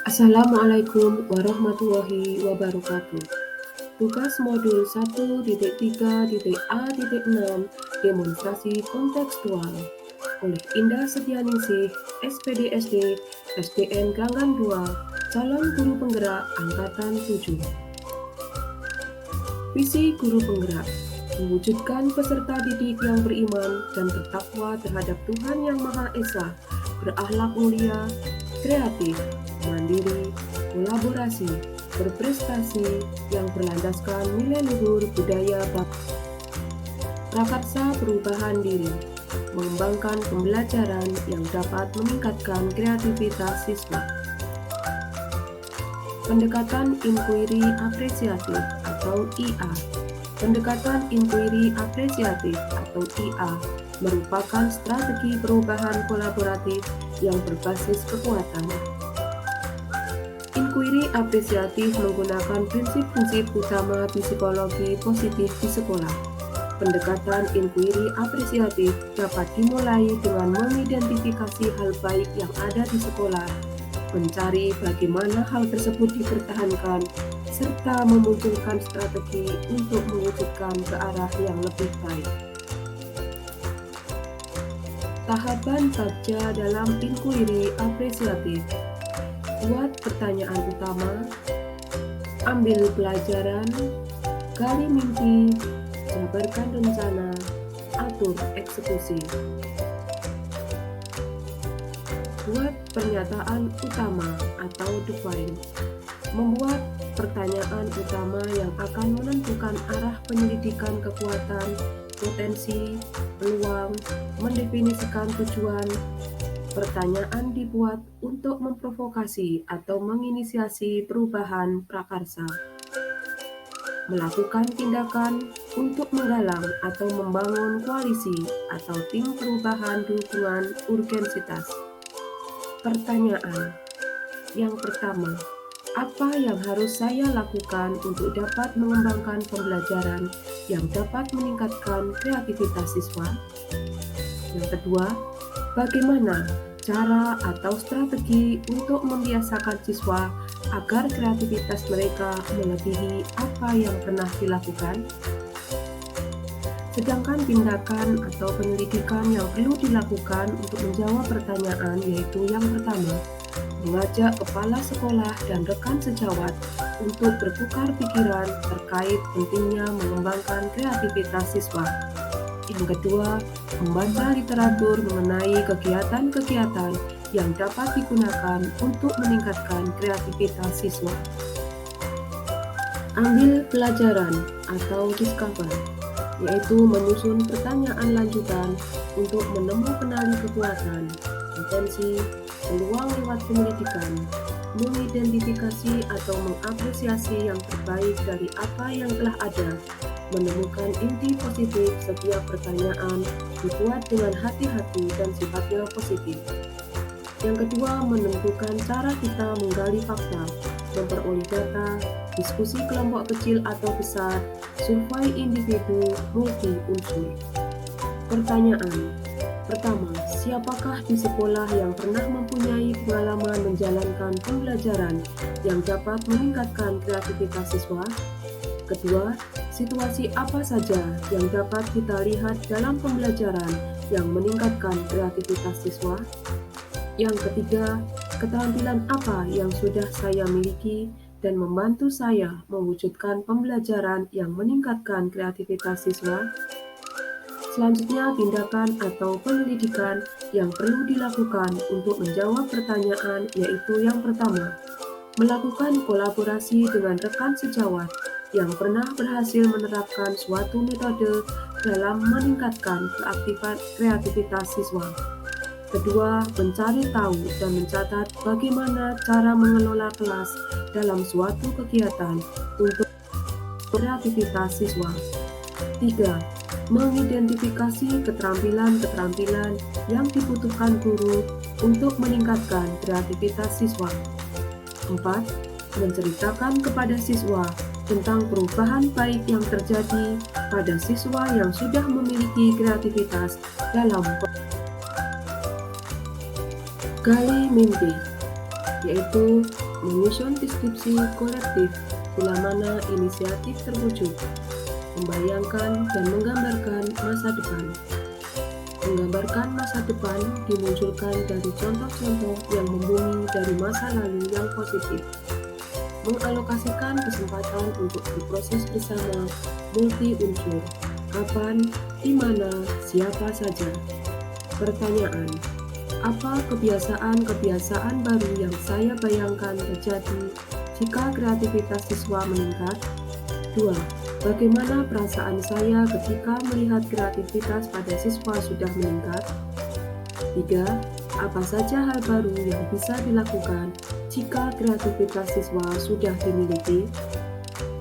Assalamualaikum warahmatullahi wabarakatuh. Tugas modul 1.3.A.6 Demonstrasi kontekstual oleh Indah Setianingsih, SPD SDN Ganggan 2, calon guru penggerak angkatan 7. Visi guru penggerak mewujudkan peserta didik yang beriman dan bertakwa terhadap Tuhan Yang Maha Esa, berakhlak mulia, kreatif, mandiri, kolaborasi, berprestasi yang berlandaskan nilai luhur budaya prakarsa perubahan diri, mengembangkan pembelajaran yang dapat meningkatkan kreativitas siswa. Pendekatan inquiry apresiatif atau IA. Pendekatan inquiry apresiatif atau IA merupakan strategi perubahan kolaboratif yang berbasis kekuatan. Inquiry apresiatif menggunakan prinsip-prinsip utama psikologi positif di sekolah. Pendekatan inquiry apresiatif dapat dimulai dengan mengidentifikasi hal baik yang ada di sekolah, mencari bagaimana hal tersebut dipertahankan, serta memunculkan strategi untuk mewujudkan ke arah yang lebih baik. Tahapan bagja dalam inquiry apresiatif. Buat pertanyaan utama, ambil pelajaran, gali mimpi, jabarkan rencana, atur eksekusi. Buat pernyataan utama atau define. Membuat pertanyaan utama yang akan menentukan arah penyelidikan kekuatan, potensi, peluang, mendefinisikan tujuan. Pertanyaan dibuat untuk memprovokasi atau menginisiasi perubahan prakarsa. Melakukan tindakan untuk menggalang atau membangun koalisi atau tim perubahan dukungan urgensitas. Pertanyaan yang pertama, apa yang harus saya lakukan untuk dapat mengembangkan pembelajaran yang dapat meningkatkan kreativitas siswa? Yang kedua, bagaimana cara atau strategi untuk membiasakan siswa agar kreativitas mereka melebihi apa yang pernah dilakukan? Sedangkan tindakan atau penyelidikan yang perlu dilakukan untuk menjawab pertanyaan yaitu yang pertama, mengajak kepala sekolah dan rekan sejawat untuk bertukar pikiran terkait pentingnya mengembangkan kreativitas siswa. Yang kedua, membaca literatur mengenai kegiatan-kegiatan yang dapat digunakan untuk meningkatkan kreativitas siswa. Ambil pelajaran atau discover, yaitu menyusun pertanyaan lanjutan untuk mengenali kekuatan, potensi, peluang lewat penyelidikan, mengidentifikasi atau mengapresiasi yang terbaik dari apa yang telah ada, menemukan inti positif setiap pertanyaan dibuat dengan hati-hati dan sifatnya positif. Yang kedua, menentukan cara kita menggali fakta, memperoleh data, diskusi kelompok kecil atau besar, survei individu, multi-unsur. Pertanyaan pertama, siapakah di sekolah yang pernah mempunyai pengalaman menjalankan pembelajaran yang dapat meningkatkan kreativitas siswa? Kedua, situasi apa saja yang dapat kita lihat dalam pembelajaran yang meningkatkan kreativitas siswa? Yang ketiga, keterampilan apa yang sudah saya miliki dan membantu saya mewujudkan pembelajaran yang meningkatkan kreativitas siswa? Selanjutnya, tindakan atau penyelidikan yang perlu dilakukan untuk menjawab pertanyaan yaitu yang pertama, melakukan kolaborasi dengan rekan sejawat yang pernah berhasil menerapkan suatu metode dalam meningkatkan kreativitas siswa. Kedua, mencari tahu dan mencatat bagaimana cara mengelola kelas dalam suatu kegiatan untuk kreativitas siswa. Tiga, mengidentifikasi keterampilan-keterampilan yang dibutuhkan guru untuk meningkatkan kreativitas siswa. 4. Menceritakan kepada siswa tentang perubahan baik yang terjadi pada siswa yang sudah memiliki kreativitas dalam gali mimpi, yaitu Menyusun deskripsi kolektif bila mana inisiatif terwujud. Membayangkan dan menggambarkan masa depan. Menggambarkan masa depan dimunculkan dari contoh-contoh yang membumi dari masa lalu yang positif. Mengalokasikan kesempatan untuk berproses bersama multi unsur. Kapan, di mana, siapa saja. Pertanyaan: apa kebiasaan-kebiasaan baru yang saya bayangkan terjadi jika kreativitas siswa meningkat? 2. Bagaimana perasaan saya ketika melihat kreativitas pada siswa sudah meningkat? 3. Apa saja hal baru yang bisa dilakukan jika kreativitas siswa sudah dimiliki?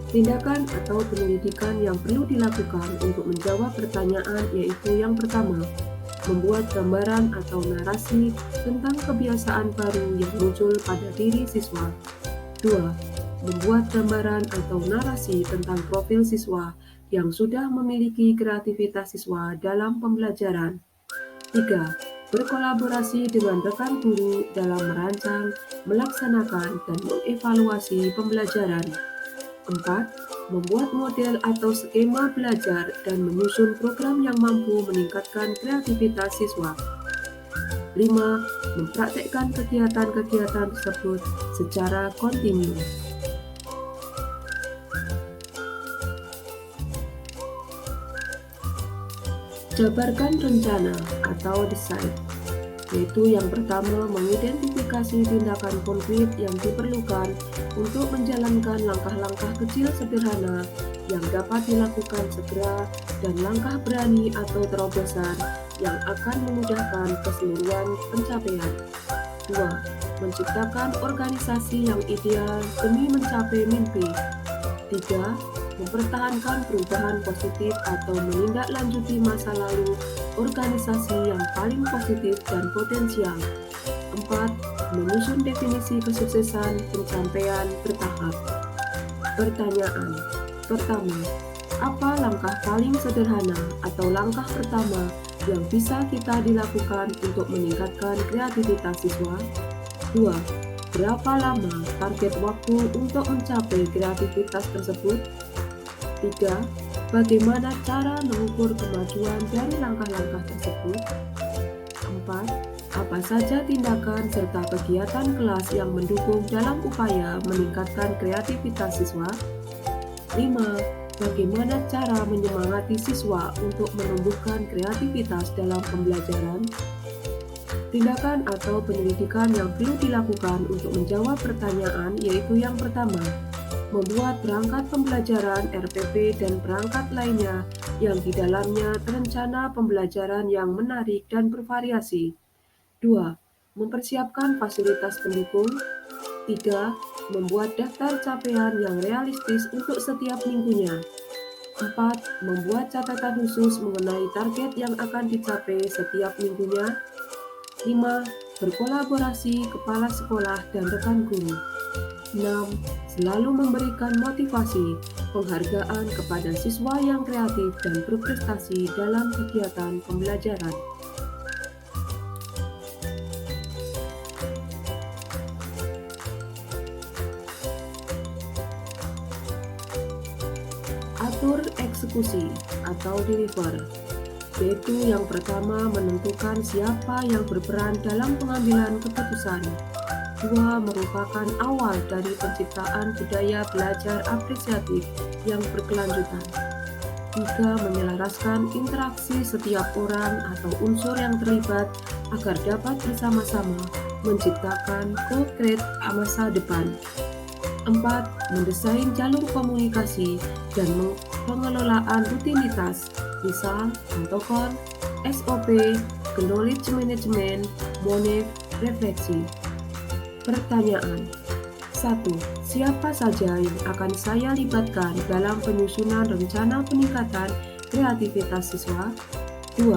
Tindakan atau penyelidikan yang perlu dilakukan untuk menjawab pertanyaan yaitu yang pertama, membuat gambaran atau narasi tentang kebiasaan baru yang muncul pada diri siswa. 2. Membuat gambaran atau narasi tentang profil siswa yang sudah memiliki kreativitas siswa dalam pembelajaran. 3. Berkolaborasi dengan rekan guru dalam merancang, melaksanakan, dan mengevaluasi pembelajaran. 4. Membuat model atau skema belajar dan menyusun program yang mampu meningkatkan kreativitas siswa. 5. Mempraktekkan kegiatan-kegiatan tersebut secara kontinu. Jabarkan rencana atau desain, yaitu yang pertama mengidentifikasi tindakan konkret yang diperlukan untuk menjalankan langkah-langkah kecil sederhana yang dapat dilakukan segera dan langkah berani atau terobosan yang akan memudahkan keseluruhan pencapaian. 2. Menciptakan organisasi yang ideal demi mencapai mimpi. 3. Mempertahankan perubahan positif atau menindaklanjuti masa lalu organisasi yang paling positif dan potensial. 4. Menyusun definisi kesuksesan pencapaian bertahap. Pertanyaan: pertama, apa langkah paling sederhana atau langkah pertama yang bisa kita dilakukan untuk meningkatkan kreativitas siswa? 2. Berapa lama target waktu untuk mencapai kreativitas tersebut? 3. Bagaimana cara mengukur kemajuan dari langkah-langkah tersebut? 4. Apa saja tindakan serta kegiatan kelas yang mendukung dalam upaya meningkatkan kreativitas siswa? 5. Bagaimana cara menyemangati siswa untuk menumbuhkan kreativitas dalam pembelajaran? Tindakan atau penyelidikan yang perlu dilakukan untuk menjawab pertanyaan yaitu yang pertama, membuat perangkat pembelajaran RPP dan perangkat lainnya yang di dalamnya terencana pembelajaran yang menarik dan bervariasi. 2. Mempersiapkan fasilitas pendukung. 3. Membuat daftar capaian yang realistis untuk setiap minggunya. 4. Membuat catatan khusus mengenai target yang akan dicapai setiap minggunya. 5. Berkolaborasi kepala sekolah dan rekan guru. 6. Selalu memberikan motivasi, penghargaan kepada siswa yang kreatif dan berprestasi dalam kegiatan pembelajaran. Atur eksekusi atau deliver, yaitu yang pertama menentukan siapa yang berperan dalam pengambilan keputusan. 2. Merupakan awal dari penciptaan budaya belajar apresiatif yang berkelanjutan. 3. Menyelaraskan interaksi setiap orang atau unsur yang terlibat agar dapat bersama-sama menciptakan co-create masa depan. 4. Mendesain jalur komunikasi dan pengelolaan rutinitas, misal protokol, SOP, knowledge management, monef, refleksi. Pertanyaan: 1. Siapa saja yang akan saya libatkan dalam penyusunan rencana peningkatan kreativitas siswa? 2.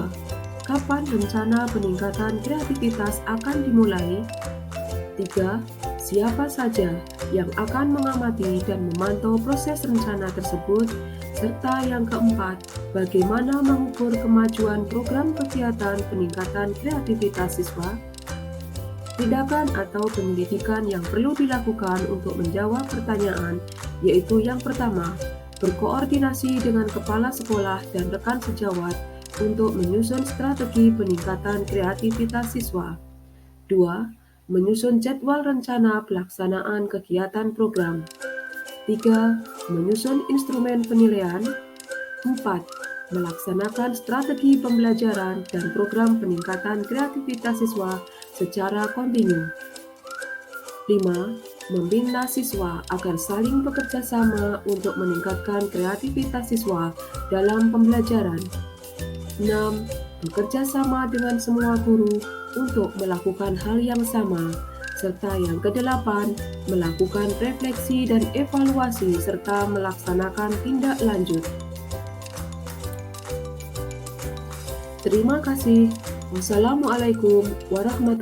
Kapan rencana peningkatan kreativitas akan dimulai? 3. Siapa saja yang akan mengamati dan memantau proses rencana tersebut? Serta yang keempat, bagaimana mengukur kemajuan program kegiatan peningkatan kreativitas siswa? Tindakan atau penyelidikan yang perlu dilakukan untuk menjawab pertanyaan, yaitu yang pertama, berkoordinasi dengan kepala sekolah dan rekan sejawat untuk menyusun strategi peningkatan kreativitas siswa. 2. Menyusun jadwal rencana pelaksanaan kegiatan program. 3. Menyusun instrumen penilaian. 4. Melaksanakan strategi pembelajaran dan program peningkatan kreativitas siswa secara kontinu. 5. Membina siswa agar saling bekerja sama untuk meningkatkan kreativitas siswa dalam pembelajaran. 6. Bekerja sama dengan semua guru untuk melakukan hal yang sama. Serta yang kedelapan, melakukan refleksi dan evaluasi serta melaksanakan tindak lanjut. Terima kasih. Wassalamualaikum warahmatullahi wabarakatuh.